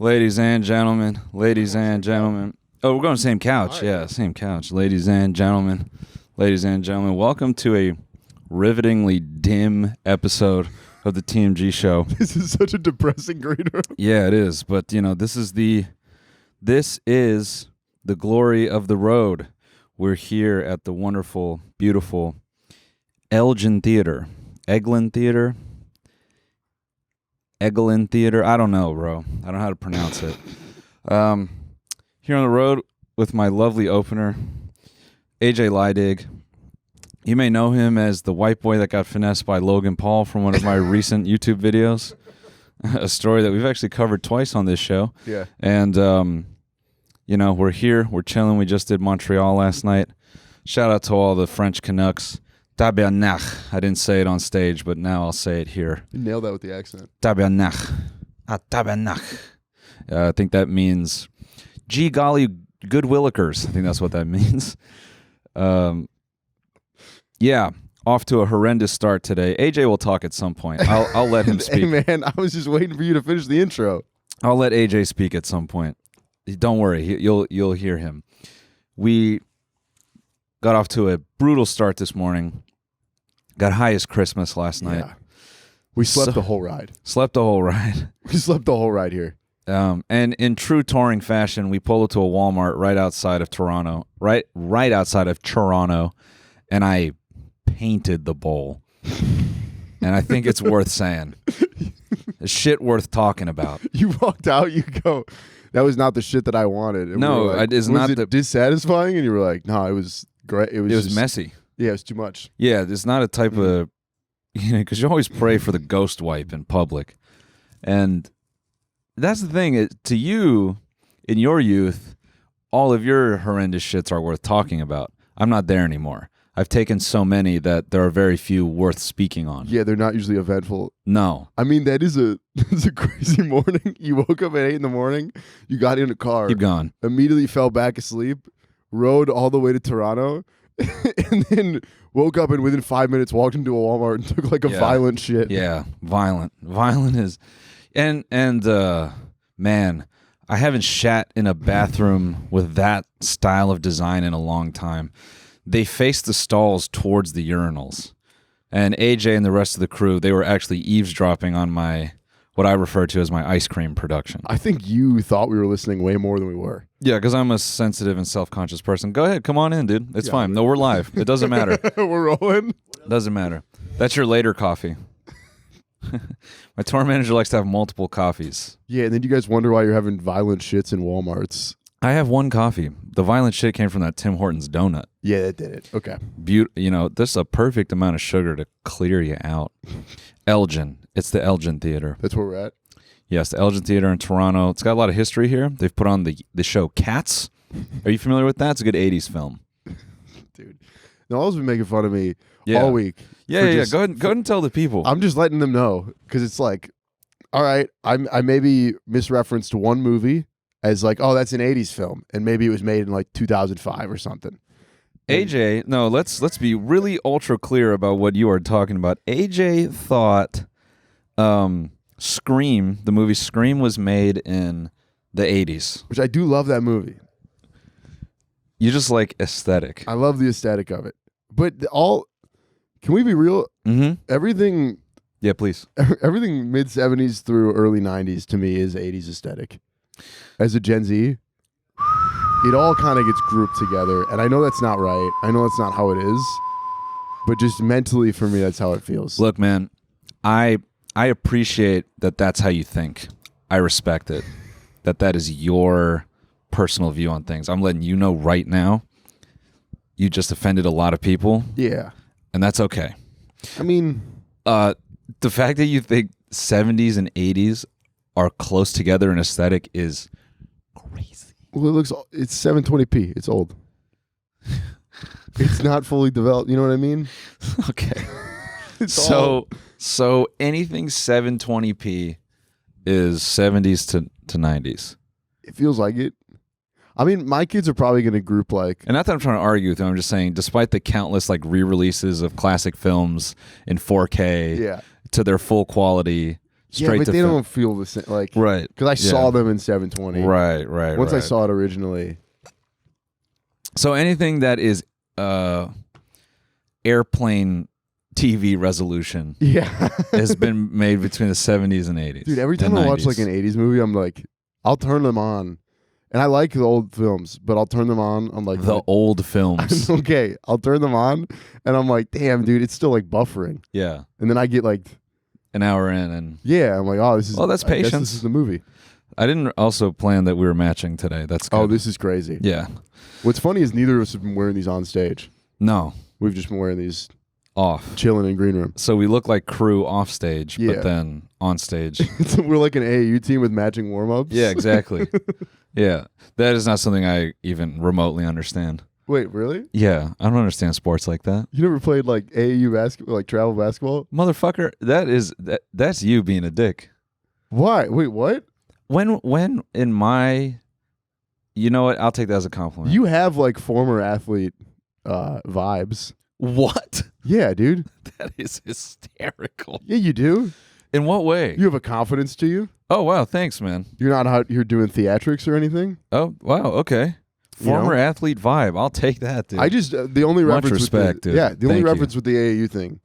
Ladies and gentlemen. Oh, we're going to the same couch. Right. Yeah, same couch. Ladies and gentlemen. Welcome to a rivetingly dim episode of the TMG show. This is such a depressing green room. Yeah, it is. But, this is the glory of the road. We're here at the wonderful, beautiful Eglin Theater. Eglin Theater. I don't know, bro. I don't know how to pronounce it. Here on the road with my lovely opener, AJ Leidig. You may know him as the white boy that got finessed by Logan Paul from one of my recent YouTube videos. A story that we've actually covered twice on this show. Yeah. And, we're here. We're chilling. We just did Montreal last night. Shout out to all the French Canucks. Tabernacle. I didn't say it on stage, but now I'll say it here. You nailed that with the accent. Tabernacle. Tabernacle. I think that means, gee golly, good willikers. I think that's what that means. Yeah, off to a horrendous start today. AJ will talk at some point. I'll let him speak. Hey, man, I was just waiting for you to finish the intro. I'll let AJ speak at some point. Don't worry, you'll hear him. We got off to a brutal start this morning. Got high as Christmas last night. Yeah. We slept the whole ride. Slept the whole ride. We slept the whole ride here. And in true touring fashion, we pulled up to a Walmart right outside of Toronto. Right outside of Toronto, and I painted the bowl. And I think it's worth saying. It's shit worth talking about. You walked out, you go, that was not the shit that I wanted. And no, we like, it's not the dissatisfying, and you were like, no, it was great. It was messy. Yeah, it was too much. Yeah, it's not a type of, because you always pray for the ghost wipe in public. And that's the thing. To you, in your youth, all of your horrendous shits are worth talking about. I'm not there anymore. I've taken so many that there are very few worth speaking on. Yeah, they're not usually eventful. No. I mean, that's a crazy morning. You woke up at 8 a.m, you got in a car. Keep going. Immediately fell back asleep, rode all the way to Toronto, and then woke up and within 5 minutes walked into a Walmart and took like a violent shit. Yeah, violent. Violent is... And man, I haven't shat in a bathroom with that style of design in a long time. They faced the stalls towards the urinals. And AJ and the rest of the crew, they were actually eavesdropping on what I refer to as my ice cream production. I think you thought we were listening way more than we were. Yeah, because I'm a sensitive and self-conscious person. Go ahead, come on in, dude. It's fine. No, we're live. It doesn't matter. We're rolling. Doesn't matter. That's your later coffee. My tour manager likes to have multiple coffees. Yeah, and then you guys wonder why you're having violent shits in Walmarts. I have one coffee. The violent shit came from that Tim Hortons donut. Yeah, that did it. Okay. This is a perfect amount of sugar to clear you out. Elgin. It's the Elgin Theater. That's where we're at? Yes, the Elgin Theater in Toronto. It's got a lot of history here. They've put on the show Cats. Are you familiar with that? It's a good 80s film. Dude. Noel's been making fun of me all week. Yeah. Go ahead and tell the people. I'm just letting them know because it's like, all right, I maybe misreferenced one movie as like, oh, that's an 80s film, and maybe it was made in like 2005 or something. AJ, no, let's be really ultra clear about what you are talking about. AJ thought Scream, the movie Scream, was made in the 80s. Which I do love that movie. You just like aesthetic. I love the aesthetic of it. But can we be real? Mm-hmm. Everything... Yeah, please. Everything mid-70s through early 90s to me is 80s aesthetic. As a Gen Z, it all kind of gets grouped together. And I know that's not right. I know that's not how it is. But just mentally for me, that's how it feels. Look, man, I appreciate that that's how you think. I respect it. That is your personal view on things. I'm letting you know right now, you just offended a lot of people. Yeah. And that's okay. I mean... the fact that you think 70s and 80s are close together in aesthetic is crazy. Well, it's 720p. It's old. It's not fully developed. You know what I mean? Okay. So anything 720p is 70s to 90s. It feels like it. I mean, my kids are probably going to group like... And not that I'm trying to argue with you. I'm just saying, despite the countless like re-releases of classic films in 4K to their full quality straight but to they film. don't feel the same. Like, Right. because I saw them in 720. Right. Once I saw it originally. So anything that is airplane TV resolution has been made between the 70s and 80s. Dude, every time I watch like an 80s movie, I'm like, I'll turn them on. And I like the old films, but I'll turn them on. I'm like, the old films. okay, I'll turn them on, and I'm like, damn, dude, it's still like buffering. Yeah. And then I get like an hour in, and I'm like, oh, this is. Well, that's I guess patience. This is the movie. I didn't also plan that we were matching today. That's good. Oh, this is crazy. Yeah. What's funny is neither of us have been wearing these on stage. No. We've just been wearing these Off. chilling in green room. So we look like crew off stage, Yeah. but then on stage. We're like an AAU team with matching warm ups. Yeah, exactly. Yeah. That is not something I even remotely understand. Wait, really? Yeah. I don't understand sports like that. You never played like AAU basketball, like travel basketball? Motherfucker, that's you being a dick. Why? Wait, what? When in my, you know what? I'll take that as a compliment. You have like former athlete vibes. What? Yeah, dude. That is hysterical. Yeah, you do. In what way? You have a confidence to you. Oh, wow. Thanks, man. You're not out here doing theatrics or anything. Oh, wow. Okay. Former athlete vibe. I'll take that, dude. I just the only Much reference respect, with the, dude. yeah, the only Thank reference with the AAU thing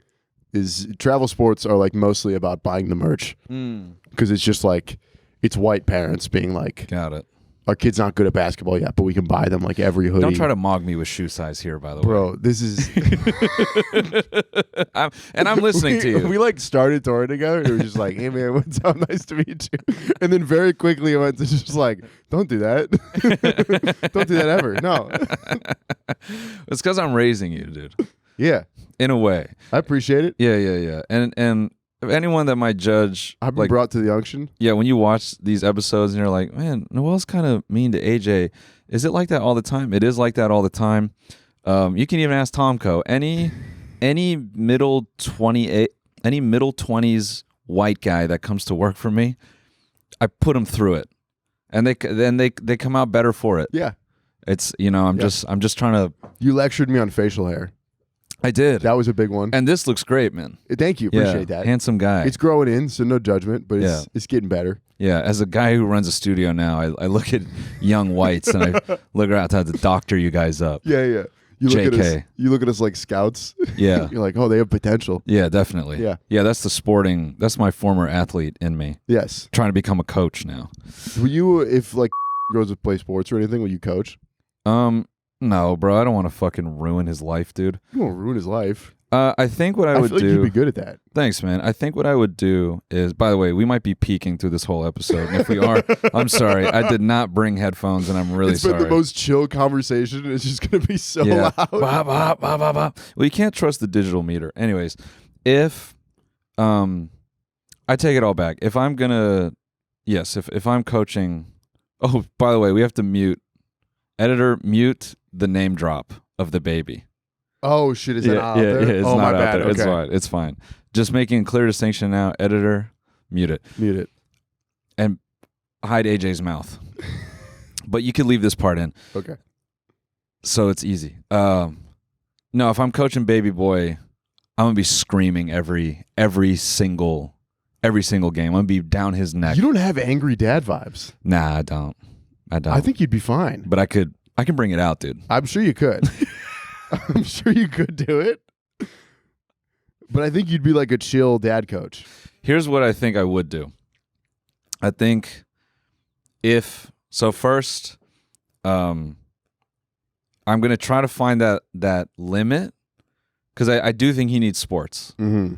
is travel sports are like mostly about buying the merch because it's just like it's white parents being like, Got it. our kid's not good at basketball yet, but we can buy them like every hoodie. Don't try to mog me with shoe size here, by the way. Bro, this is I'm listening to you. We like started touring together. It was just like, hey man, what's up? Nice to meet you. And then very quickly it went to just like, don't do that. Don't do that ever. No. It's because I'm raising you, dude. Yeah. In a way. I appreciate it. Yeah. And anyone that might judge, I've been like, brought to the unction. yeah, when you watch these episodes and you're like, man, Noel's kind of mean to AJ. Is it like that all the time? It is like that all the time. You can even ask Tomko. Any middle 20s white guy that comes to work for me, I put him through it, and they come out better for it. Yeah. It's I'm just trying to. You lectured me on facial hair. I did. That was a big one. And this looks great, man. Thank you. Appreciate that. Handsome guy. It's growing in, so no judgment, but it's getting better. Yeah, as a guy who runs a studio now, I look at young whites and I look around to doctor you guys up. Yeah. You look at us like scouts. Yeah. You're like, oh, they have potential. Yeah, definitely. Yeah. That's my former athlete in me. Yes. Trying to become a coach now. Will you, if like goes to play sports or anything, will you coach? No, bro, I don't want to fucking ruin his life, dude. You won't ruin his life. I think what I would feel like do. you'd be good at that. Thanks, man. I think what I would do is, by the way, we might be peaking through this whole episode. And if we are, I'm sorry. I did not bring headphones, and I'm really sorry. It's been the most chill conversation. It's just going to be so loud. Bah, bah, bah, bah, bah. Well, you can't trust the digital meter. Anyways, if I take it all back. If I'm if I'm coaching. Oh, by the way, we have to mute. Editor, mute the name drop of the baby. Oh shit! Is it out there? Yeah, it's oh, not my out bad. there. Okay. It's fine. Just making a clear distinction now. Editor, mute it. Mute it. And hide AJ's mouth. But you could leave this part in. Okay. So it's easy. No, if I'm coaching baby boy, I'm gonna be screaming every single game. I'm gonna be down his neck. You don't have angry dad vibes. Nah, I don't. I think you'd be fine. But I can bring it out, dude. I'm sure you could. I'm sure you could do it. But I think you'd be like a chill dad coach. Here's what I think I would do. I think first, I'm going to try to find that limit because I do think he needs sports. Mm-hmm.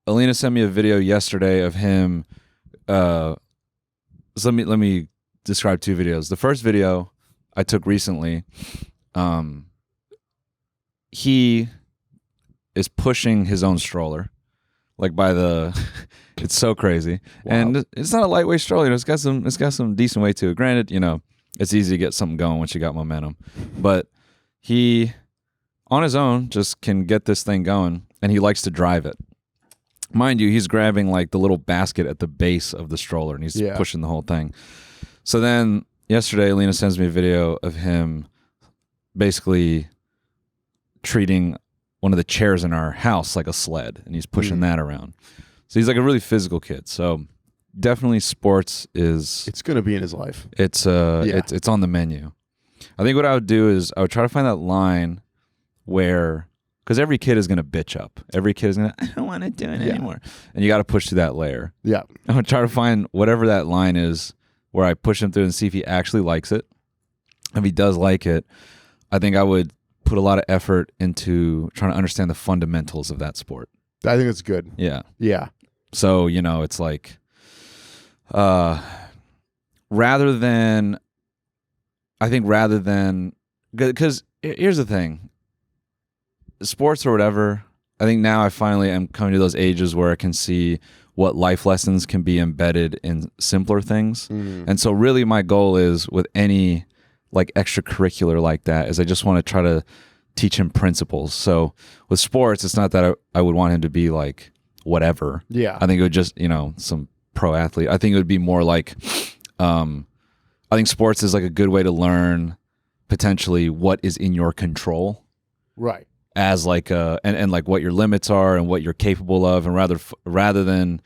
Alina sent me a video yesterday of him. So let me describe two videos. The first video I took recently, he is pushing his own stroller, like by the. It's so crazy, wow. And it's not a lightweight stroller. It's got some decent weight to it. Granted, it's easy to get something going once you got momentum, but he, on his own, just can get this thing going, and he likes to drive it. Mind you, he's grabbing like the little basket at the base of the stroller, and he's pushing the whole thing. So then yesterday, Alina sends me a video of him basically treating one of the chairs in our house like a sled, and he's pushing that around. So he's like a really physical kid. So definitely sports is It's gonna be in his life. it's on the menu. I think what I would do is I would try to find that line where, because every kid is gonna bitch up. Every kid is gonna, I don't want to do it anymore, and you got to push through that layer. Yeah. I would try to find whatever that line is where I push him through and see if he actually likes it. If he does like it, I think I would put a lot of effort into trying to understand the fundamentals of that sport. I think it's good. Yeah. Yeah. So, it's like, rather than, because here's the thing, sports or whatever, I think now I finally am coming to those ages where I can see what life lessons can be embedded in simpler things. And so really my goal is with any like extracurricular like that is I just want to try to teach him principles. So with sports, it's not that I would want him to be like whatever. Yeah. I think it would just, some pro athlete. I think it would be more like, I think sports is like a good way to learn potentially what is in your control. Right. As like and like what your limits are and what you're capable of, and rather than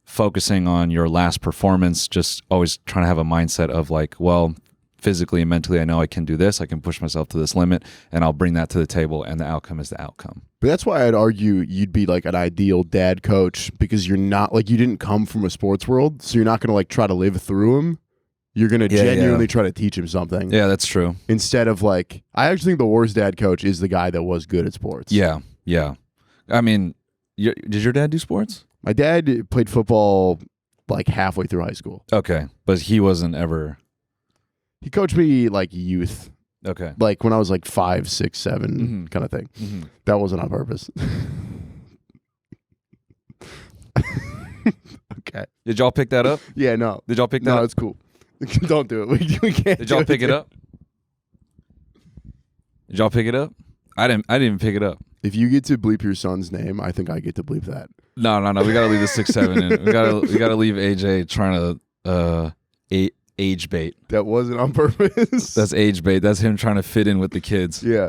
focusing on your last performance, just always trying to have a mindset of like, well, physically and mentally I know I can do this, I can push myself to this limit, and I'll bring that to the table, and the outcome is the outcome. But that's why I'd argue you'd be like an ideal dad coach, because you're not like, you didn't come from a sports world, so you're not going to like try to live through him. You're going to genuinely try to teach him something. Yeah, that's true. Instead of like, I actually think the worst dad coach is the guy that was good at sports. Yeah. I mean, did your dad do sports? My dad played football like halfway through high school. Okay, but he wasn't ever. He coached me like youth. Okay. Like when I was like 5, 6, 7 kind of thing. Mm-hmm. That wasn't on purpose. Okay. Did y'all pick that up? Yeah, no. Did y'all pick that No, up? it's cool. Don't do it. We can't. Did y'all pick it up? Did y'all pick it up? I didn't even pick it up. If you get to bleep your son's name, I think I get to bleep that. No. We gotta leave the 6-7 in. We gotta leave AJ trying to age bait. That wasn't on purpose. That's age bait. That's him trying to fit in with the kids. Yeah.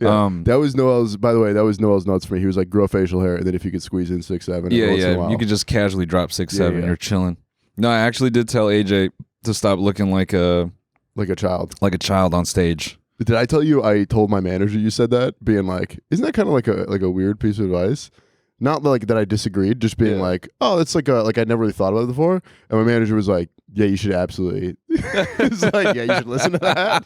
That was Noel's. By the way, that was Noel's notes for me. He was like, grow facial hair, and then if you could squeeze in 6-7. Yeah. You could just casually drop 6-7. Yeah. You're chilling. No, I actually did tell AJ to stop looking like a child on stage. Did I tell you? I told my manager you said that, being like, isn't that kind of like a weird piece of advice? Not like that I disagreed, just being like, oh, it's like I never really thought about it before. And my manager was like, yeah, you should absolutely. It's like, yeah, you should listen to that.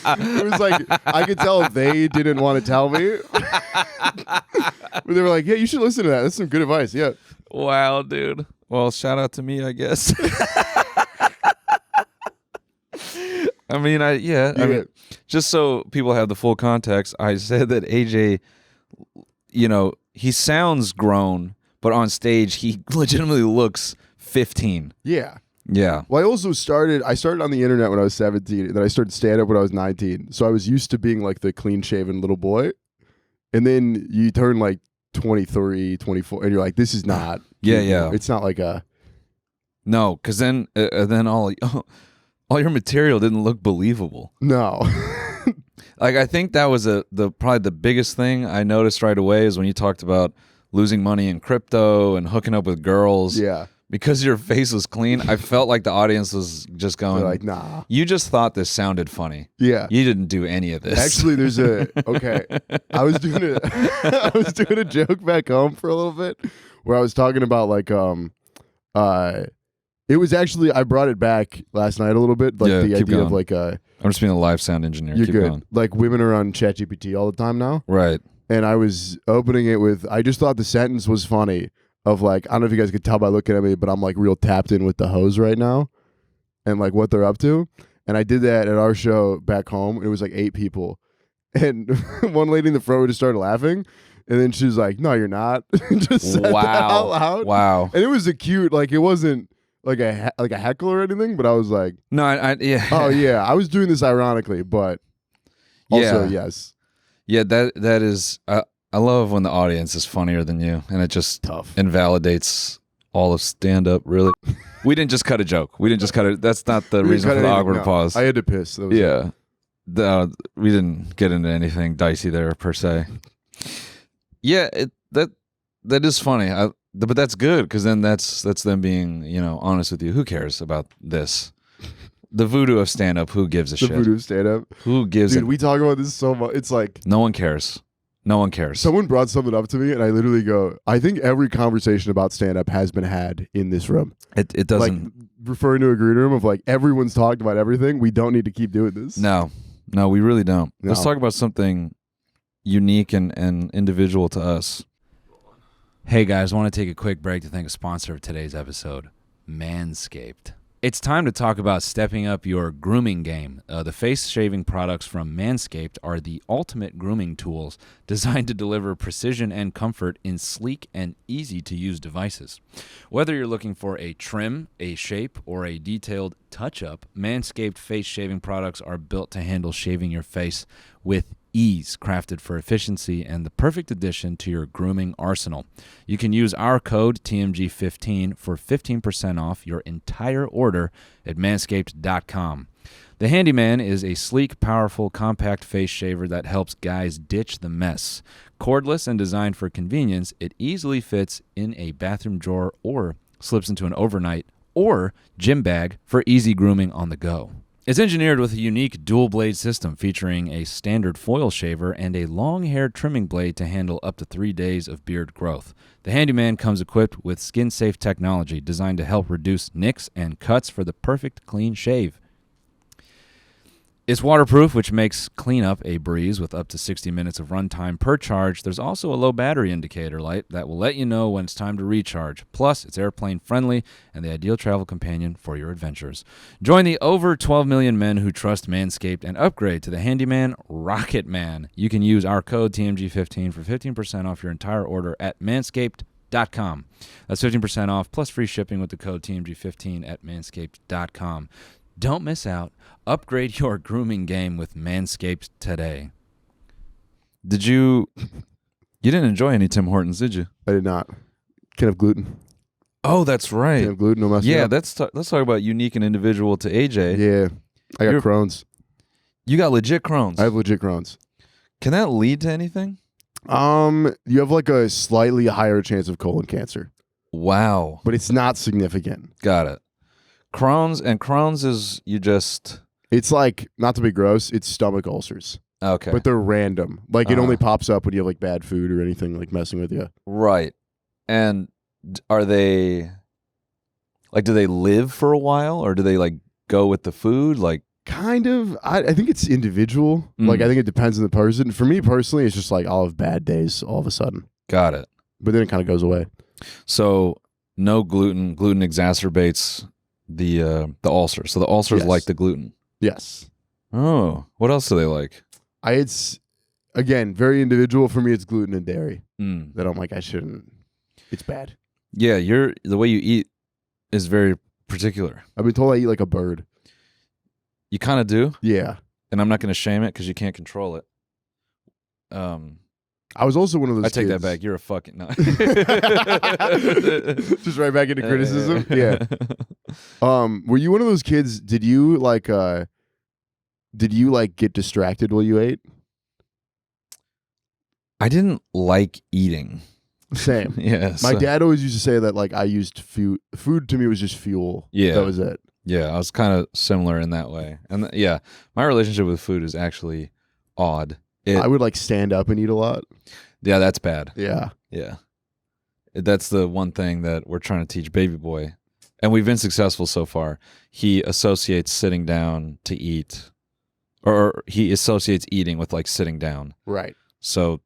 It was like, I could tell they didn't want to tell me. But they were like, yeah, you should listen to that. That's some good advice. Yeah. Wow, dude. Well, shout out to me, I guess. I mean, I mean, just so people have the full context, I said that AJ, he sounds grown, but on stage he legitimately looks 15. Yeah. Yeah. Well, I started on the internet when I was 17, and then I started stand-up when I was 19. So I was used to being like the clean-shaven little boy. And then you turn like 23, 24, and you're like, this is not. Yeah. It's not like a. No, because then all your material didn't look believable. No. Like, I think that was probably the biggest thing I noticed right away is when you talked about losing money in crypto and hooking up with girls. Yeah. Because your face was clean, I felt like the audience was just going, they're like, nah. You just thought this sounded funny. Yeah. You didn't do any of this. Actually, there's I was doing a joke back home for a little bit where I was talking about like it was actually, I brought it back last night a little bit, like the idea of like I'm just being a live sound engineer. You're keep good. Going. Like women are on ChatGPT all the time now. Right. And I was opening it with, I just thought the sentence was funny of like, I don't know if you guys could tell by looking at me, but I'm like real tapped in with the hoes right now and like what they're up to. And I did that at our show back home. It was like 8 people. And one lady in the front just started laughing. And then she was like, no, you're not. Just said that out loud. Wow. And it was a cute, like it wasn't like a heckle or anything, but I was like, no, yeah. Oh yeah, I was doing this ironically, but also yes. Yeah, that is. I love when the audience is funnier than you, and it just invalidates all of stand-up. Really, we didn't just cut a joke. We didn't just cut it. That's not the reason for the awkward pause. I had to piss. That was we didn't get into anything dicey there per se. Yeah, That is funny. But that's good because then that's them being honest with you. Who cares about this? The voodoo of stand up. Who gives a shit? The voodoo stand up. Who gives? Dude, we talk about this so much. It's like no one cares. No one cares. Someone brought something up to me, and I literally go, I think every conversation about stand up has been had in this room. It doesn't. Like referring to a green room of like everyone's talked about everything. We don't need to keep doing this. No, we really don't. No. Let's talk about something unique and individual to us. Hey guys, I want to take a quick break to thank a sponsor of today's episode, Manscaped. It's time to talk about stepping up your grooming game. The face-shaving products from Manscaped are the ultimate grooming tools designed to deliver precision and comfort in sleek and easy-to-use devices. Whether you're looking for a trim, a shape, or a detailed touch-up, Manscaped face-shaving products are built to handle shaving your face with ease, crafted for efficiency and the perfect addition to your grooming arsenal. You can use our code TMG15 for 15% off your entire order at manscaped.com. The Handyman is a sleek, powerful, compact face shaver that helps guys ditch the mess. Cordless and designed for convenience, it easily fits in a bathroom drawer or slips into an overnight or gym bag for easy grooming on the go. It's engineered with a unique dual-blade system featuring a standard foil shaver and a long-haired trimming blade to handle up to 3 days of beard growth. The Handyman comes equipped with skin-safe technology designed to help reduce nicks and cuts for the perfect clean shave. It's waterproof, which makes cleanup a breeze with up to 60 minutes of runtime per charge. There's also a low battery indicator light that will let you know when it's time to recharge. Plus, it's airplane friendly and the ideal travel companion for your adventures. Join the over 12 million men who trust Manscaped and upgrade to the Handyman Rocket Man. You can use our code TMG15 for 15% off your entire order at manscaped.com. That's 15% off plus free shipping with the code TMG15 at manscaped.com. Don't miss out. Upgrade your grooming game with Manscaped today. You didn't enjoy any Tim Hortons, did you? I did not. Can't have gluten. Oh, that's right. Can't have gluten. No messing up. let's talk about unique and individual to AJ. Yeah. I got Crohn's. You got legit Crohn's. I have legit Crohn's. Can that lead to anything? You have like a slightly higher chance of colon cancer. Wow. But it's not significant. Got it. Crohn's is it's like, not to be gross, it's stomach ulcers. Okay. But they're random. Like it only pops up when you have like bad food or anything like messing with you. Right. And are they like, do they live for a while or do they like go with the food? Like kind of. I think it's individual. Like I think it depends on the person. For me personally, it's just like I'll have bad days all of a sudden. Got it. But then it kind of goes away. So no gluten. Gluten exacerbates the ulcer. So the ulcers like the gluten. Yes. Oh, what else do they like? It's again very individual. For me, it's gluten and dairy that I'm like I shouldn't. It's bad. Yeah, the way you eat is very particular. I've been told I eat like a bird. You kind of do. Yeah. And I'm not going to shame it because you can't control it. I was also one of those I take kids. that back. You're a fucking... No. Just right back into criticism? Yeah. Were you one of those kids, did you get distracted while you ate? I didn't like eating. Same. Yeah. My dad always used to say that like I used food. Food to me was just fuel. Yeah. That was it. Yeah, I was kind of similar in that way. And yeah, my relationship with food is actually odd. I would like stand up and eat a lot. Yeah, that's bad. Yeah. Yeah. That's the one thing that we're trying to teach baby boy. And we've been successful so far. He associates sitting down to eat, or he associates eating with like sitting down. Right. So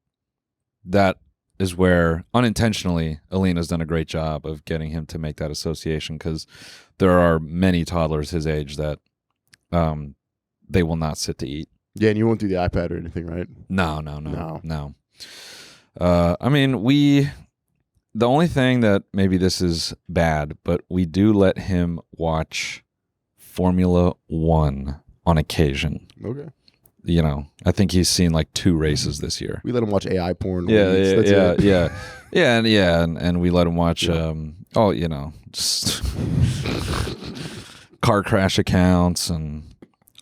that is where unintentionally Alina's done a great job of getting him to make that association, because there are many toddlers his age that they will not sit to eat. Yeah, and you won't do the iPad or anything, right? No. I mean, the only thing that maybe this is bad, but we do let him watch Formula One on occasion. Okay. You know, I think he's seen like 2 races this year. We let him watch AI porn. Yeah. And we let him watch, just car crash accounts and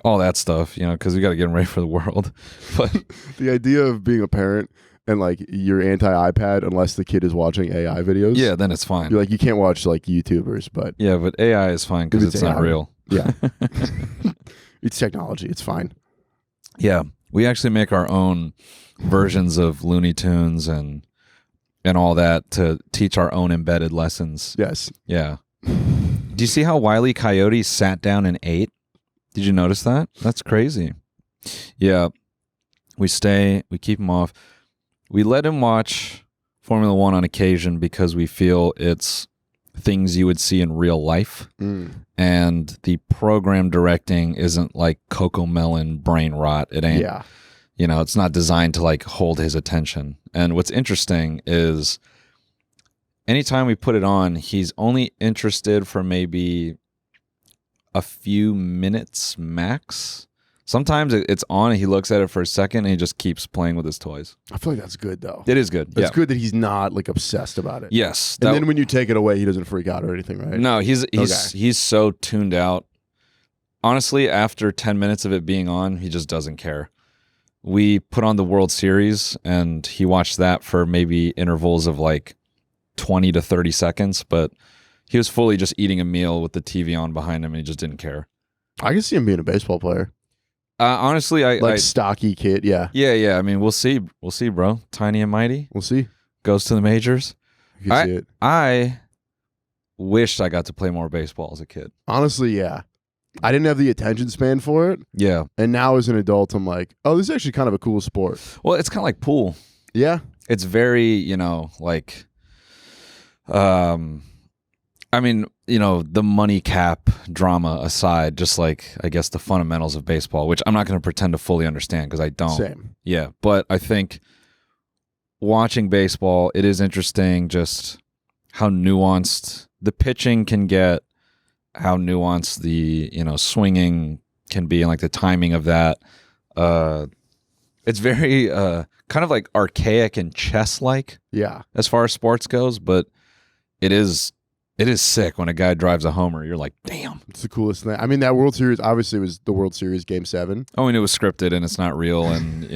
all that stuff, because we got to get him ready for the world. But the idea of being a parent and like you're anti-iPad unless the kid is watching AI videos. Yeah, then it's fine. You're like, you can't watch like YouTubers, but Yeah, but AI is fine because it's not AI. real. Yeah. It's technology. It's fine. Yeah, we actually make our own versions of Looney Tunes and all that to teach our own embedded lessons. Yes. Yeah. Do you see how Wile E. Coyote sat down and ate? Did you notice that? That's crazy. Yeah. We keep him off. We let him watch Formula One on occasion because we feel it's things you would see in real life. And the program directing isn't like Cocomelon brain rot. It ain't. Yeah. You know, it's not designed to like hold his attention. And what's interesting is anytime we put it on, he's only interested for maybe a few minutes max. Sometimes it's on and he looks at it for a second and he just keeps playing with his toys. I feel like that's good though. It is good. It's good that he's not like obsessed about it. Yes. And then when you take it away, he doesn't freak out or anything, right? No, he's so tuned out. Honestly, after 10 minutes of it being on, he just doesn't care. We put on the World Series and he watched that for maybe intervals of like 20 to 30 seconds, but he was fully just eating a meal with the TV on behind him and he just didn't care. I can see him being a baseball player. Honestly, I stocky kid, yeah. Yeah. I mean, we'll see, bro. Tiny and mighty. We'll see. Goes to the majors. You can see it. I wished I got to play more baseball as a kid. Honestly, yeah. I didn't have the attention span for it. Yeah. And now as an adult, I'm like, oh, this is actually kind of a cool sport. Well, it's kind of like pool. Yeah. It's very, like, I mean, the money cap drama aside, just like, I guess, the fundamentals of baseball, which I'm not going to pretend to fully understand because I don't. Same. Yeah. But I think watching baseball, it is interesting just how nuanced the pitching can get, how nuanced the, swinging can be and like the timing of that. It's very kind of like archaic and chess-like. Yeah. As far as sports goes, but it is sick when a guy drives a homer. You're like, damn. It's the coolest thing. I mean, that World Series obviously was the World Series Game 7. Oh, and it was scripted and it's not real and,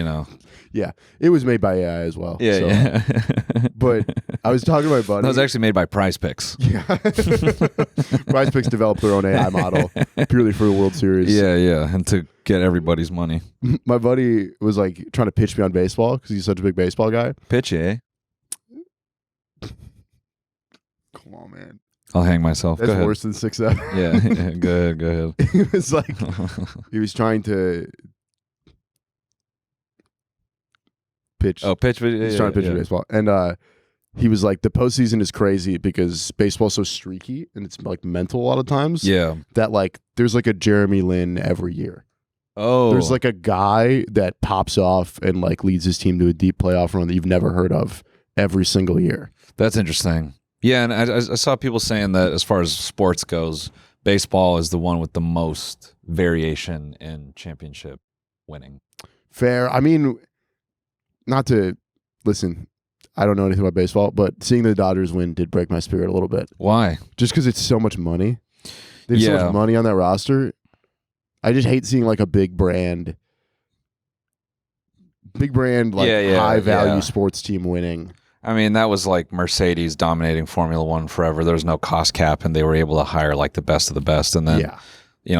Yeah. It was made by AI as well. Yeah, so. yeah. But I was talking to my buddy. That was actually made by Prize Picks. Yeah. Prize Picks developed their own AI model purely for the World Series. Yeah. And to get everybody's money. My buddy was like trying to pitch me on baseball because he's such a big baseball guy. Pitch, eh? Come on, man. I'll hang myself. That's Go ahead. worse than 6'7". Yeah, go ahead. He was like, he was trying to pitch. Oh, pitch. He's trying to pitch baseball. And he was like, the postseason is crazy because baseball's so streaky and it's like mental a lot of times. Yeah. That like, there's like a Jeremy Lin every year. Oh. There's like a guy that pops off and like leads his team to a deep playoff run that you've never heard of every single year. That's interesting. Yeah, and I saw people saying that as far as sports goes, baseball is the one with the most variation in championship winning. Fair. I mean, not to listen, I don't know anything about baseball, but seeing the Dodgers win did break my spirit a little bit. Why? Just because it's so much money. There's so much money on that roster. I just hate seeing like a big brand like high value sports team winning. I mean, that was like Mercedes dominating Formula One forever. There was no cost cap, and they were able to hire like the best of the best. And then,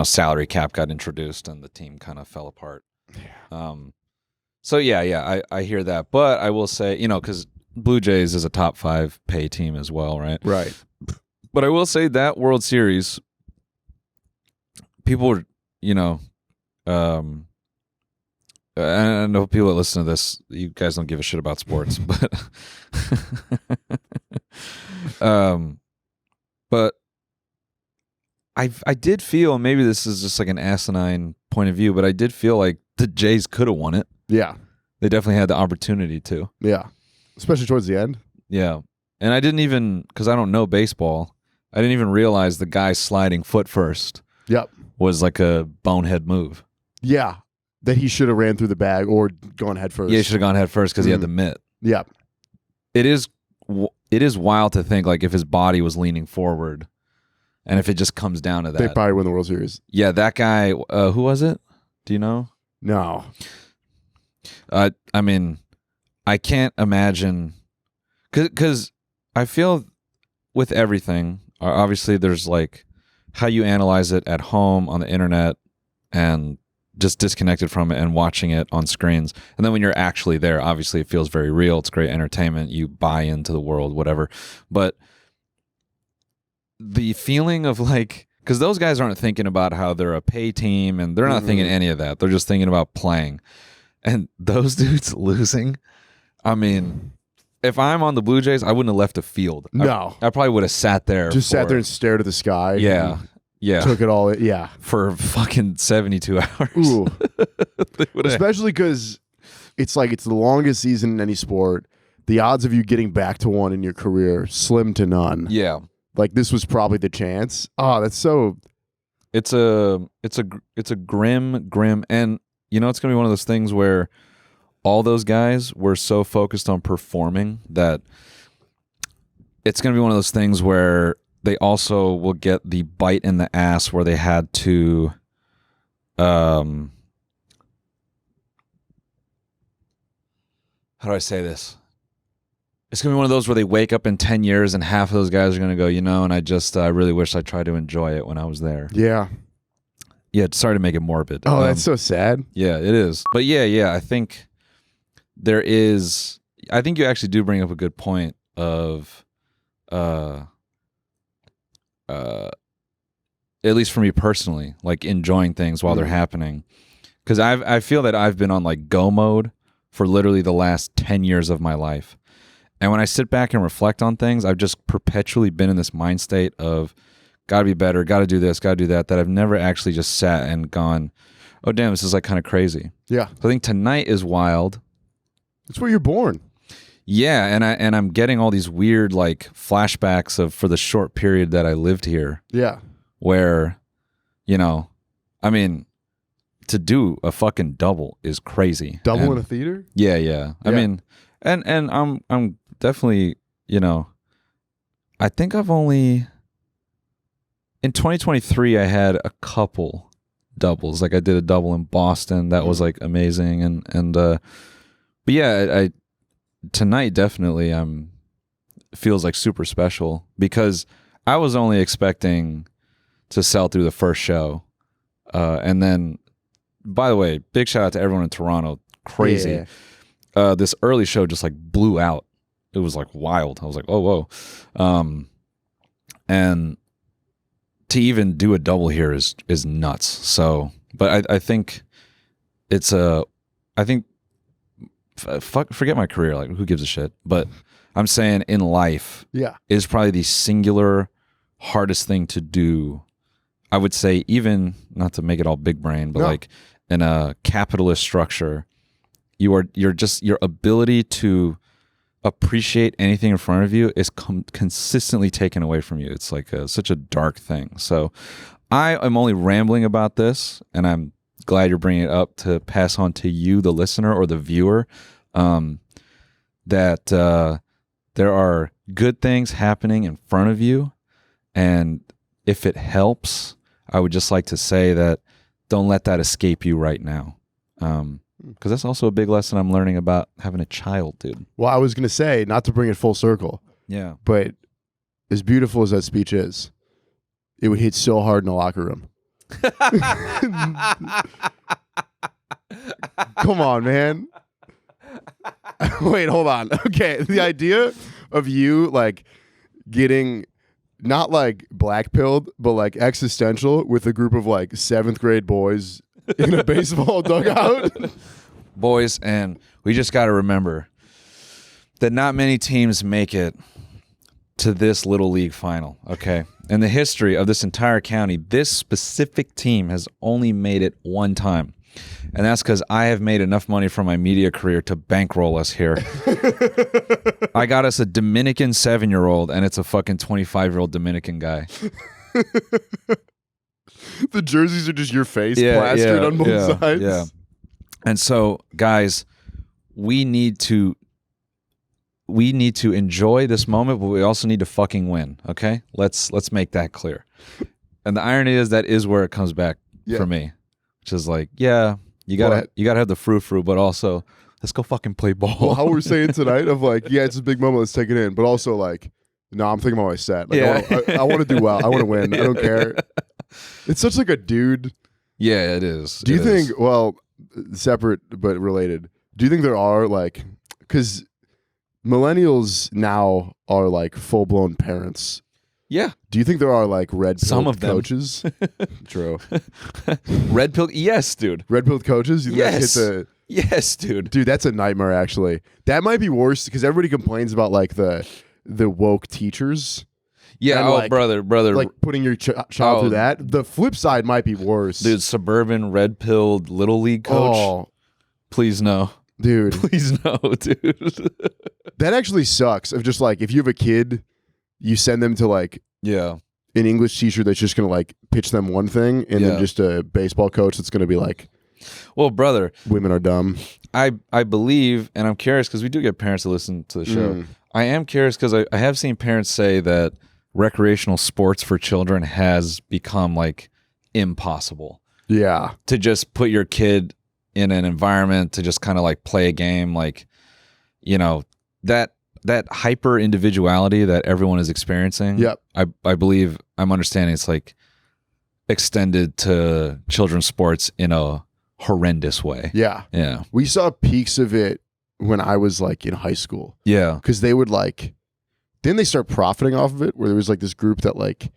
salary cap got introduced, and the team kind of fell apart. Yeah. So I hear that, but I will say, because Blue Jays is a top 5 pay team as well, right? Right. But I will say that World Series, people were, I know people that listen to this, you guys don't give a shit about sports, but but I did feel, maybe this is just like an asinine point of view, but I did feel like the Jays could have won it. Yeah. They definitely had the opportunity to. Yeah. Especially towards the end. Yeah. And I didn't even, because I don't know baseball, I didn't even realize the guy sliding foot first was like a bonehead move. Yeah. That he should have ran through the bag or gone head first. Yeah, he should have gone head first because he had the mitt. Yeah. It is wild to think like if his body was leaning forward and if it just comes down to that. They probably win the World Series. Yeah, that guy, who was it? Do you know? No. I mean, I can't imagine, because I feel with everything, obviously there's like how you analyze it at home on the internet and just disconnected from it and watching it on screens. And then when you're actually there, obviously it feels very real. It's great entertainment. You buy into the world, whatever. But the feeling of like, because those guys aren't thinking about how they're a pay team and they're not thinking any of that. They're just thinking about playing. And those dudes losing, I mean, if I'm on the Blue Jays, I wouldn't have left the field. No. I probably would have sat there. Just sat there and stared at the sky. Yeah. Yeah. Took it all. Yeah. For fucking 72 hours. Ooh. Especially because it's like it's the longest season in any sport. The odds of you getting back to one in your career, slim to none. Yeah. Like this was probably the chance. Oh, that's so. It's a grim, and you know, it's going to be one of those things where all those guys were so focused on performing that it's going to be one of those things where they also will get the bite in the ass where they had to how do I say this? It's going to be one of those where they wake up in 10 years and half of those guys are going to go, you know, and I really wish I tried to enjoy it when I was there. Yeah. Yeah, sorry to make it morbid. Oh, that's so sad. Yeah, it is. But yeah, I think you actually do bring up a good point of at least for me personally, like enjoying things while they're happening. Because I feel that I've been on like go mode for literally the last 10 years of my life. And when I sit back and reflect on things, I've just perpetually been in this mind state of gotta be better, gotta do this, gotta do that I've never actually just sat and gone, oh damn, this is like kind of crazy. Yeah. So I think tonight is wild. It's where you're born. Yeah, and I'm getting all these weird like flashbacks of for the short period that I lived here. Yeah. Where, you know, I mean, to do a fucking double is crazy. Double in a theater? Yeah. I mean, and I'm definitely, you know, I think I've only in 2023 I had a couple doubles. Like I did a double in Boston that was like amazing, and but yeah, I tonight definitely feels like super special because I was only expecting to sell through the first show, and then by the way, big shout out to everyone in Toronto. Crazy. Yeah. This early show just like blew out. It was like wild. I was like, oh whoa, and to even do a double here is nuts. So, but I think it's forget my career. Like, who gives a shit? But I'm saying in life, is probably the singular hardest thing to do. I would say, even not to make it all big brain, but like in a capitalist structure, your ability to appreciate anything in front of you is consistently taken away from you. It's like such a dark thing. So I am only rambling about this, and I'm glad you're bringing it up to pass on to you, the listener or the viewer, that there are good things happening in front of you. And if it helps, I would just like to say that don't let that escape you right now. Because that's also a big lesson I'm learning about having a child, dude. Well, I was going to say, not to bring it full circle. Yeah. But as beautiful as that speech is, it would hit so hard in the locker room. Come on, man. Wait, hold on. Okay, the idea of you like getting not like black-pilled, but like existential with a group of like 7th grade boys in a baseball dugout. Boys, and we just got to remember that not many teams make it to this little league final, okay? In the history of this entire county, this specific team has only made it one time. And that's because I have made enough money from my media career to bankroll us here. I got us a Dominican 7-year-old, and it's a fucking 25-year-old Dominican guy. The jerseys are just your face plastered on both sides. Yeah. And so, guys, we need to enjoy this moment, but we also need to fucking win. Okay, let's make that clear. And the irony is that is where it comes back for me, which is like, you gotta have the frou-frou, but also let's go fucking play ball. Well, how we're saying tonight of like, yeah, it's a big moment, let's take it in. But also like, no, I'm thinking about my set. Like, I want to do well. I want to win. I don't care. It's such like a dude. Yeah, it is. Do you think, well, separate but related, do you think there are like, because millennials now are like full-blown parents. Yeah. Do you think there are like red pill Some of them. coaches? True. Red pill? Yes, dude. Red pill coaches? You think that's hit Yes, dude. Dude, that's a nightmare actually. That might be worse because everybody complains about like the woke teachers. Yeah, and, oh, like, brother. Like putting your child through that. The flip side might be worse. Dude, suburban red-pilled little league coach. Oh, please no. dude. Please no, dude. That actually sucks. Of just like, if you have a kid, you send them to like Yeah. an English teacher that's just going to like pitch them one thing, and then just a baseball coach that's going to be like, Well, brother, women are dumb. I believe, and I'm curious because we do get parents to listen to the show. I am curious because I have seen parents say that recreational sports for children has become like impossible. Yeah. To just put your kid in an environment to just kind of like play a game, like, you know, that hyper individuality that everyone is experiencing. Yep. I believe I'm understanding it's like extended to children's sports in a horrendous way. Yeah. Yeah. We saw peaks of it when I was like in high school. Yeah. Because they would like, then they start profiting off of it, where there was like this group that like,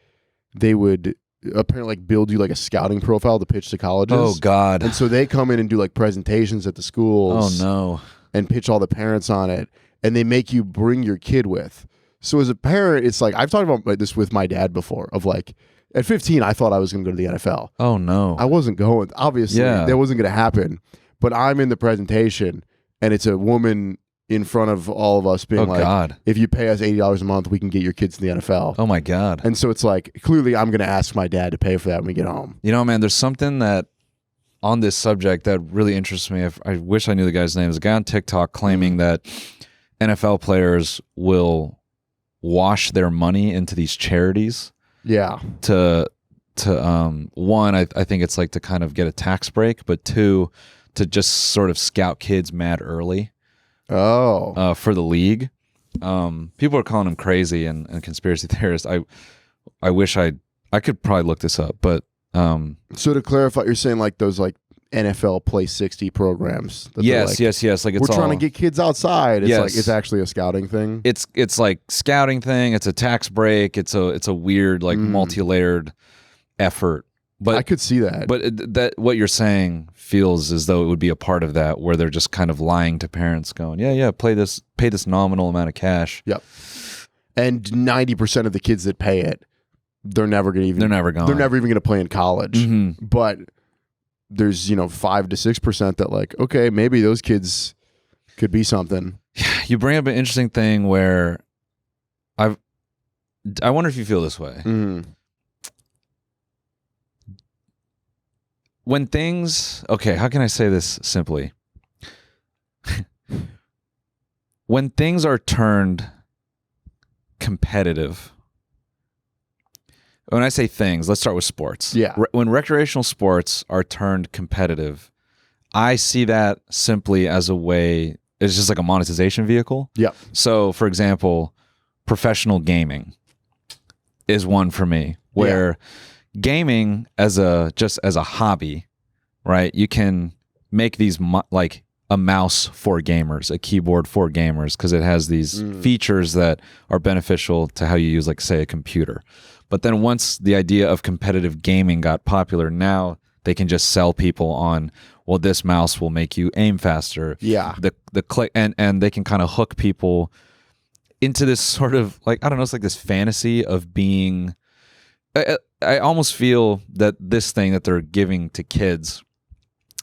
they would apparently like build you like a scouting profile to pitch to colleges. Oh God. And so they come in and do like presentations at the schools. Oh no. And pitch all the parents on it. And they make you bring your kid with. So as a parent, it's like, I've talked about like this with my dad before, of like, at 15, I thought I was going to go to the NFL. Oh no. I wasn't going. Obviously, that wasn't going to happen. But I'm in the presentation, and it's a woman in front of all of us being like, God. if you pay us $80 a month, we can get your kids to the NFL. Oh my God. And so it's like, clearly I'm going to ask my dad to pay for that when we get home. You know, man, there's something that on this subject that really interests me. I wish I knew the guy's name. There's a guy on TikTok claiming that NFL players will wash their money into these charities. Yeah. To one, I think it's like to kind of get a tax break, but two, to just sort of scout kids mad early. Oh. For the league. People are calling him crazy and conspiracy theorist. I wish I could probably look this up, but so to clarify, you're saying like those like NFL Play 60 programs. Yes. Like we're trying to get kids outside. It's like it's actually a scouting thing. It's like scouting thing. It's a tax break. It's a weird like multi-layered effort. But I could see that. But that what you're saying feels as though it would be a part of that, where they're just kind of lying to parents, going, yeah, pay this nominal amount of cash. Yep. And 90% of the kids that pay it, they're never even going to play in college. Mm-hmm. But there's 5 to 6% that like, okay, maybe those kids could be something. You bring up an interesting thing where I wonder if you feel this way. Mm. When things, okay, how can I say this simply? When things are turned competitive, when I say things, let's start with sports. Yeah. When recreational sports are turned competitive, I see that simply as a way, it's just like a monetization vehicle. Yeah. So, for example, professional gaming is one for me, where gaming as a hobby, right? You can make these like a mouse for gamers, a keyboard for gamers, because it has these features that are beneficial to how you use, like, say, a computer. But then once the idea of competitive gaming got popular, now they can just sell people on, well, this mouse will make you aim faster. Yeah. The click and they can kind of hook people into this sort of like, I don't know, it's like this fantasy of being. I almost feel that this thing that they're giving to kids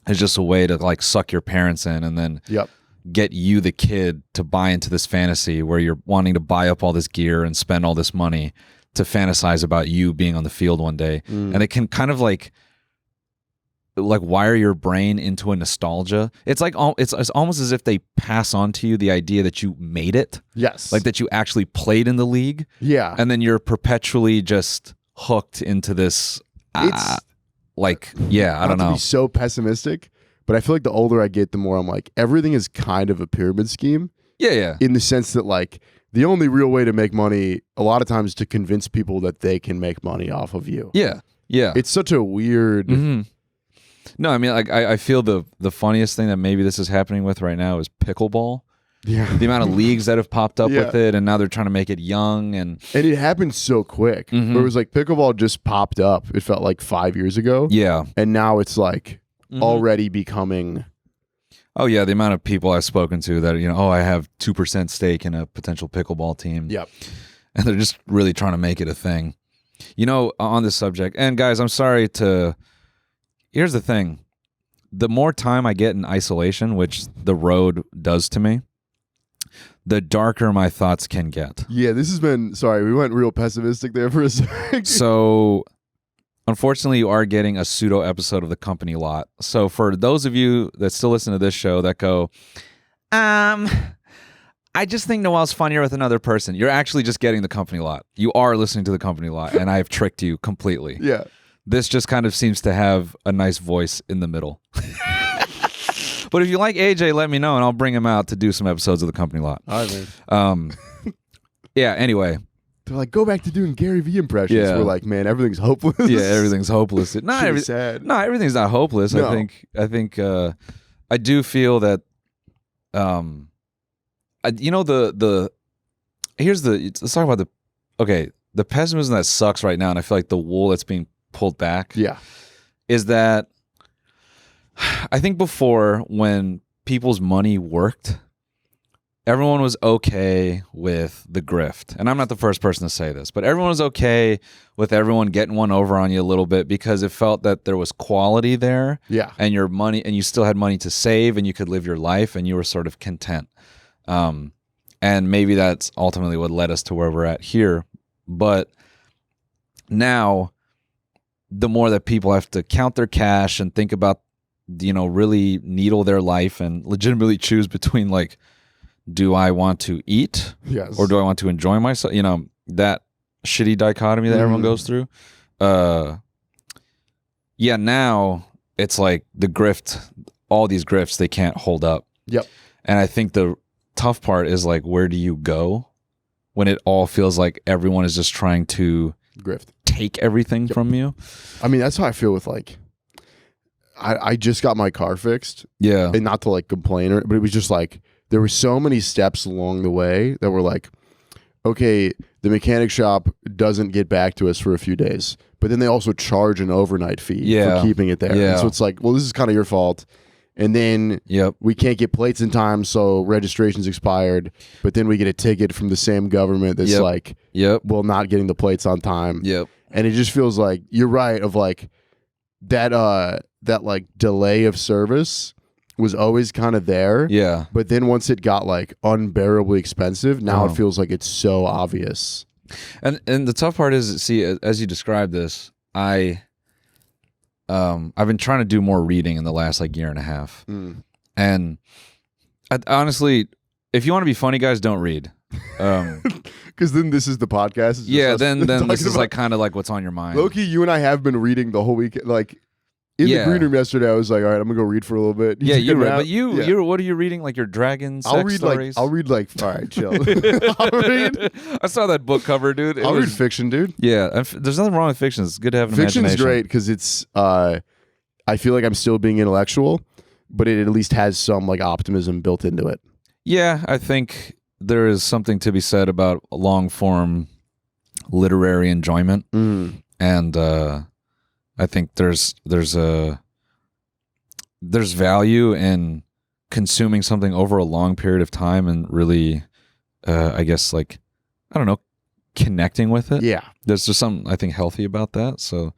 is just a way to like suck your parents in and then get you, the kid, to buy into this fantasy where you're wanting to buy up all this gear and spend all this money to fantasize about you being on the field one day. And it can kind of like wire your brain into a nostalgia. It's like it's almost as if they pass on to you the idea that you made it. Yes. Like that you actually played in the league. Yeah. And then you're perpetually just hooked into this. It's I don't know. To be so pessimistic, But I feel like the older I get, the more I'm like, everything is kind of a pyramid scheme. Yeah. In the sense that like the only real way to make money a lot of times is to convince people that they can make money off of you. Yeah. It's such a weird. Mm-hmm. No, I mean, like I feel the funniest thing that maybe this is happening with right now is pickleball. Yeah. The amount of leagues that have popped up with it, and now they're trying to make it young, and it happened so quick. Mm-hmm. Where it was like pickleball just popped up. It felt like 5 years ago. Yeah. And now it's like already becoming. Oh yeah, the amount of people I've spoken to that I have 2% stake in a potential pickleball team. Yep. And they're just really trying to make it a thing. On this subject, and guys, I'm sorry to. Here's the thing: the more time I get in isolation, which the road does to me, the darker my thoughts can get. Yeah, this has been. Sorry, we went real pessimistic there for a second. So. Unfortunately, you are getting a pseudo episode of The Company Lot. So for those of you that still listen to this show that go, I just think Noel's funnier with another person. You're actually just getting The Company Lot. You are listening to The Company Lot, and I've tricked you completely. Yeah. This just kind of seems to have a nice voice in the middle. But if you like AJ, let me know, and I'll bring him out to do some episodes of The Company Lot. All right, man. Yeah, anyway. They're like, go back to doing Gary Vee impressions. Yeah. We're like, man, everything's hopeless. Yeah, everything's hopeless. Sad. No, everything's not hopeless. No. I think I do feel that let's talk about the pessimism that sucks right now, and I feel like the wool that's being pulled back. Yeah. Is that I think before, when people's money worked, everyone was okay with the grift. And I'm not the first person to say this, but everyone was okay with everyone getting one over on you a little bit because it felt that there was quality there. Yeah. And your money, and you still had money to save, and you could live your life, and you were sort of content. And maybe that's ultimately what led us to where we're at here. But now, the more that people have to count their cash and think about, really needle their life and legitimately choose between, like, do I want to eat? Yes. Or do I want to enjoy myself? That shitty dichotomy that everyone goes through. Now it's like the grift, all these grifts, they can't hold up. Yep. And I think the tough part is, like, where do you go when it all feels like everyone is just trying to grift, take everything from you? I mean, that's how I feel with, like, I just got my car fixed. Yeah. And not to, like, complain, but it was just like, there were so many steps along the way that were like, okay, the mechanic shop doesn't get back to us for a few days, but then they also charge an overnight fee for keeping it there. Yeah. And so it's like, well, this is kind of your fault. And then we can't get plates in time, so registration's expired. But then we get a ticket from the same government that's like, well, not getting the plates on time. Yep. And it just feels like, you're right, of like that like delay of service was always kind of there. Yeah. But then once it got like unbearably expensive, now it feels like it's so obvious. And the tough part is, see, as you described this, I've been trying to do more reading in the last like year and a half. And honestly, if you want to be funny, guys, don't read. Because then this is the podcast. It's just us then talking this is about- like kind of like what's on your mind. Loki, you and I have been reading the whole week. Like in the green room yesterday, I was like, all right, I'm gonna go read for a little bit. Yeah, you read, nap. but you're what are you reading? Like your dragon sex stories? I'll read like all right, chill. I saw that book cover, dude. I'll read fiction, dude. Yeah, there's nothing wrong with fiction. It's good to have an Fiction's imagination. great because it's I feel like I'm still being intellectual, but it at least has some like optimism built into it. Yeah, I think there is something to be said about long form literary enjoyment, and I think there's value in consuming something over a long period of time and really, I guess, like, I don't know, connecting with it. Yeah, there's just something I think healthy about that. So,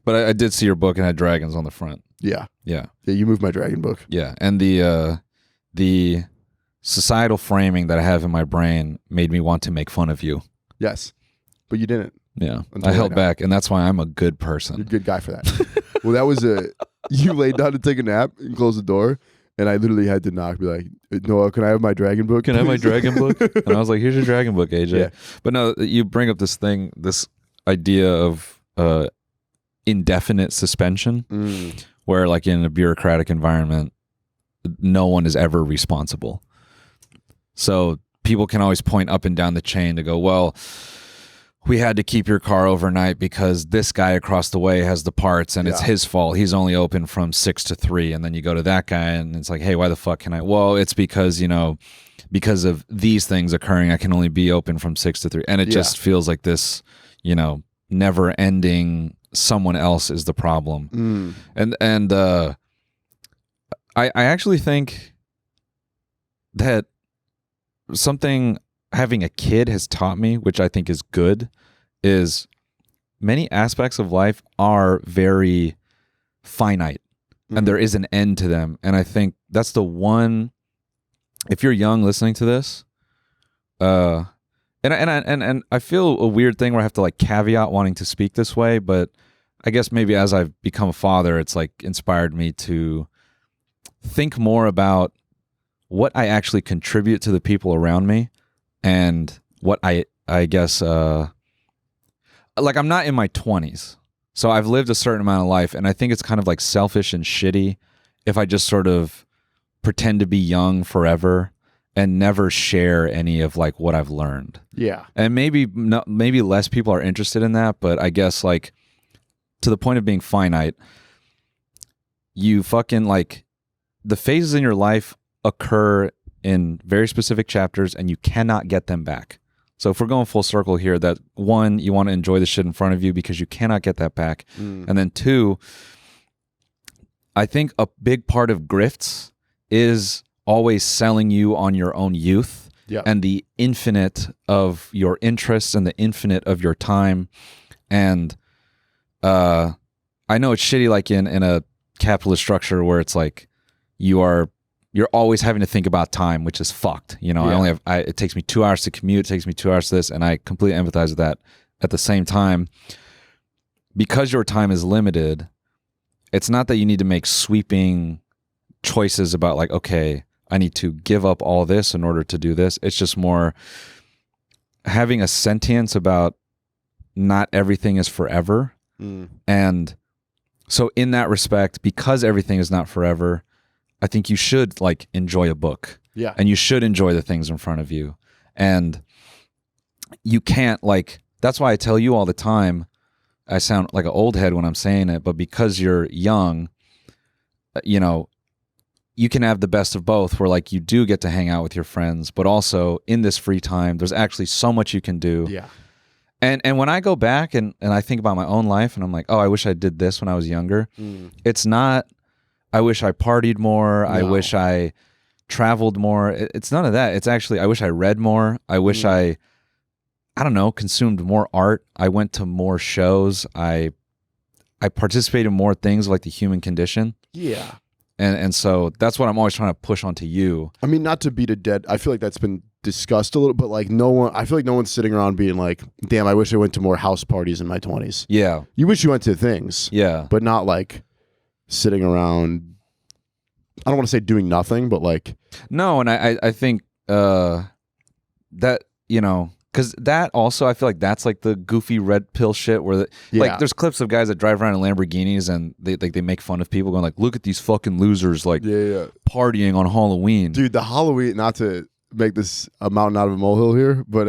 but I did see your book and had dragons on the front. Yeah. Yeah. You moved my dragon book. Yeah, and the societal framing that I have in my brain made me want to make fun of you. Yes, but you didn't. Yeah, Until I held right now. back, and that's why I'm a good person. You're a good guy for that. Well, that was you laid down to take a nap and close the door, and I literally had to knock, be like, Noel, can I have my dragon book? Can I have my dragon book? And I was like, here's your dragon book, AJ. Yeah. But no, you bring up this idea of indefinite suspension, where like in a bureaucratic environment, no one is ever responsible. So people can always point up and down the chain to go, well, we had to keep your car overnight because this guy across the way has the parts and it's his fault. He's only open from 6 to 3. And then you go to that guy and it's like, hey, why the fuck can I? Well, it's because, because of these things occurring, I can only be open from 6 to 3. And it just feels like this, never ending, someone else is the problem. And I actually think that something having a kid has taught me, which I think is good, is many aspects of life are very finite and there is an end to them. And I think that's the one, if you're young listening to this, and I feel a weird thing where I have to like caveat wanting to speak this way, but I guess maybe as I've become a father, it's like inspired me to think more about what I actually contribute to the people around me. And what I guess, like I'm not in my 20s, so I've lived a certain amount of life, and I think it's kind of like selfish and shitty if I just sort of pretend to be young forever and never share any of like what I've learned. Yeah. And maybe less people are interested in that, but I guess like to the point of being finite, you fucking like the phases in your life occur in very specific chapters and you cannot get them back. So if we're going full circle here, that one, you want to enjoy the shit in front of you because you cannot get that back. And then two, I think a big part of grifts is always selling you on your own youth and the infinite of your interests and the infinite of your time. And I know it's shitty like in a capitalist structure where it's like you're always having to think about time, which is fucked. It takes me 2 hours to commute, it takes me 2 hours to this, and I completely empathize with that. At the same time, because your time is limited, it's not that you need to make sweeping choices about like, okay, I need to give up all this in order to do this. It's just more having a sentience about not everything is forever. And so in that respect, because everything is not forever, I think you should like enjoy a book. Yeah. And you should enjoy the things in front of you. And you can't like, that's why I tell you all the time, I sound like an old head when I'm saying it, but because you're young, you can have the best of both where like you do get to hang out with your friends, but also in this free time, there's actually so much you can do. Yeah. And when I go back and I think about my own life and I'm like, oh, I wish I did this when I was younger. It's not, I wish I partied more. No. I wish I traveled more. It's none of that. It's actually, I wish I read more. I wish I don't know, consumed more art. I went to more shows. I participated in more things like the human condition. Yeah. And so that's what I'm always trying to push onto you. I mean, not to beat a dead, I feel like that's been discussed a little, but like I feel like no one's sitting around being like, damn, I wish I went to more house parties in my 20s. Yeah. You wish you went to things. Yeah. But not like sitting around, I don't want to say doing nothing, but like. No, and I think that, because that also, I feel like that's like the goofy red pill shit where like there's clips of guys that drive around in Lamborghinis and they make fun of people going like, look at these fucking losers like partying on Halloween. Dude, the Halloween, not to make this a mountain out of a molehill here, but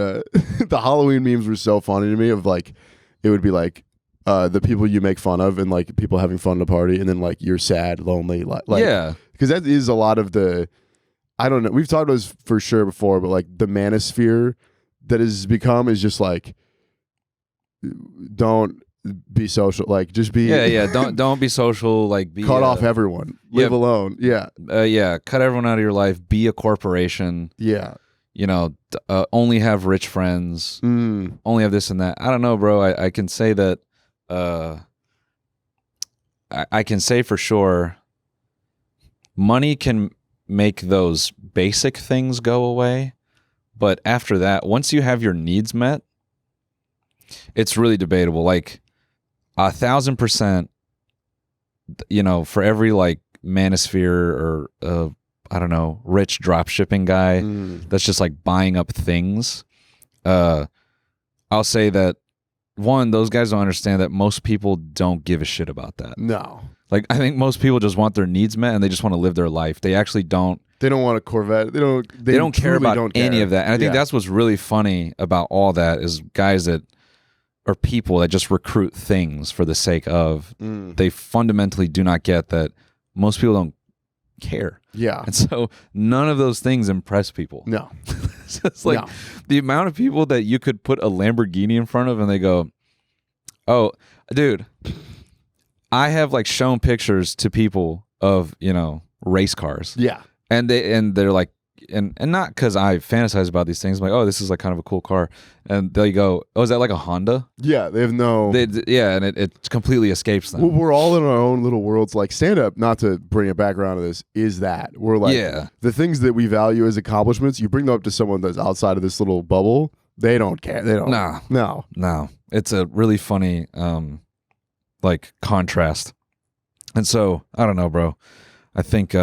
the Halloween memes were so funny to me of like, it would be like, the people you make fun of and like people having fun at a party and then like you're sad, lonely. Like, yeah. Because that is a lot of the, I don't know, we've talked about this for sure before, but like the manosphere that has become is just like, don't be social, like just be. Yeah. Don't be social, like be. Cut off everyone. Live alone. Yeah. Cut everyone out of your life. Be a corporation. Yeah. Only have rich friends. Only have this and that. I don't know, bro. I can say that. I can say for sure money can make those basic things go away, but after that, once you have your needs met, it's really debatable. Like 1,000%, for every like manosphere or I don't know, rich drop shipping guy that's just like buying up things, I'll say that one, those guys don't understand that most people don't give a shit about that. No. Like, I think most people just want their needs met and they just want to live their life. They actually don't. They don't want a Corvette. They don't care about any of that. And I think that's what's really funny about all that is guys that are people that just recruit things for the sake of. They fundamentally do not get that most people don't care. Yeah. And so none of those things impress people. No. So it's like the amount of people that you could put a Lamborghini in front of and they go, oh, dude, I have like shown pictures to people of, race cars. Yeah. And they're like, and not because I fantasize about these things. I'm like, oh, this is like kind of a cool car. And they go, oh, is that like a Honda? Yeah, they have no. And it completely escapes them. Well, we're all in our own little worlds. Like stand up, not to bring it back around to this, is that we're like the things that we value as accomplishments. You bring them up to someone that's outside of this little bubble, they don't care. They don't. No. It's a really funny like contrast. And so I don't know, bro. I think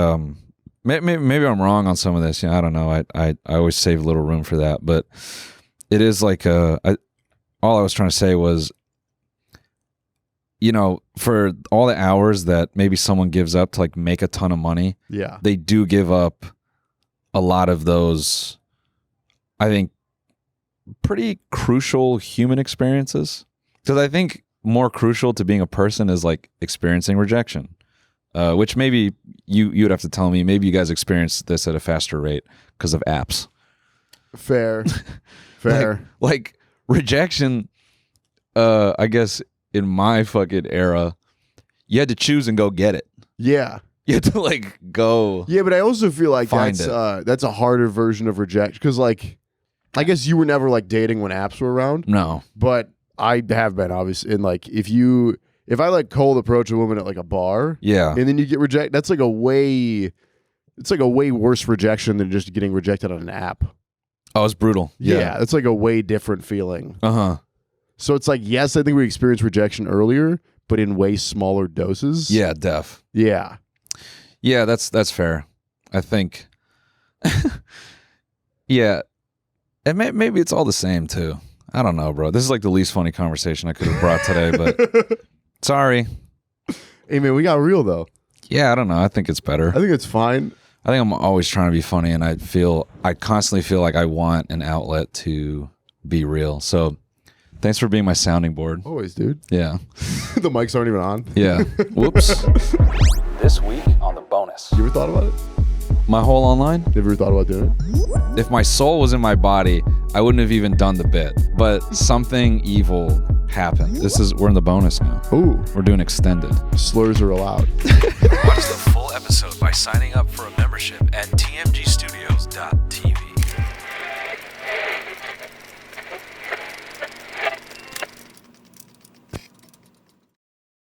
maybe I'm wrong on some of this. I don't know. I always save a little room for that, but it is like all I was trying to say was, for all the hours that maybe someone gives up to like make a ton of money, they do give up a lot of those, I think, pretty crucial human experiences. Because I think more crucial to being a person is like experiencing rejection. Which maybe you'd have to tell me. Maybe you guys experience this at a faster rate because of apps. Fair. like rejection. I guess in my fucking era, you had to choose and go get it. Yeah, you had to like go. Yeah, but I also feel like that's a harder version of rejection because like, I guess you were never like dating when apps were around. No, but I have been obviously. And like, if I like cold approach a woman at like a bar, and then you get rejected, that's like it's like a way worse rejection than just getting rejected on an app. Oh, it's brutal. Yeah, it's like a way different feeling. So it's like, yes, I think we experienced rejection earlier, but in way smaller doses. Yeah, def. Yeah. Yeah, that's fair. I think. Yeah, and maybe it's all the same too. I don't know, bro. This is like the least funny conversation I could have brought today, but. Sorry. Hey, man, we got real, though. Yeah, I don't know. I think it's better. I think it's fine. I think I'm always trying to be funny, and I constantly feel like I want an outlet to be real. So thanks for being my sounding board. Always, dude. Yeah. The mics aren't even on. Yeah. Whoops. This week on the bonus. You ever thought about it? My whole online? You ever thought about doing it? If my soul was in my body, I wouldn't have even done the bit. But something evil happened. We're in the bonus now. Ooh. We're doing extended. Slurs are allowed. Watch the full episode by signing up for a membership at tmgstudios.com.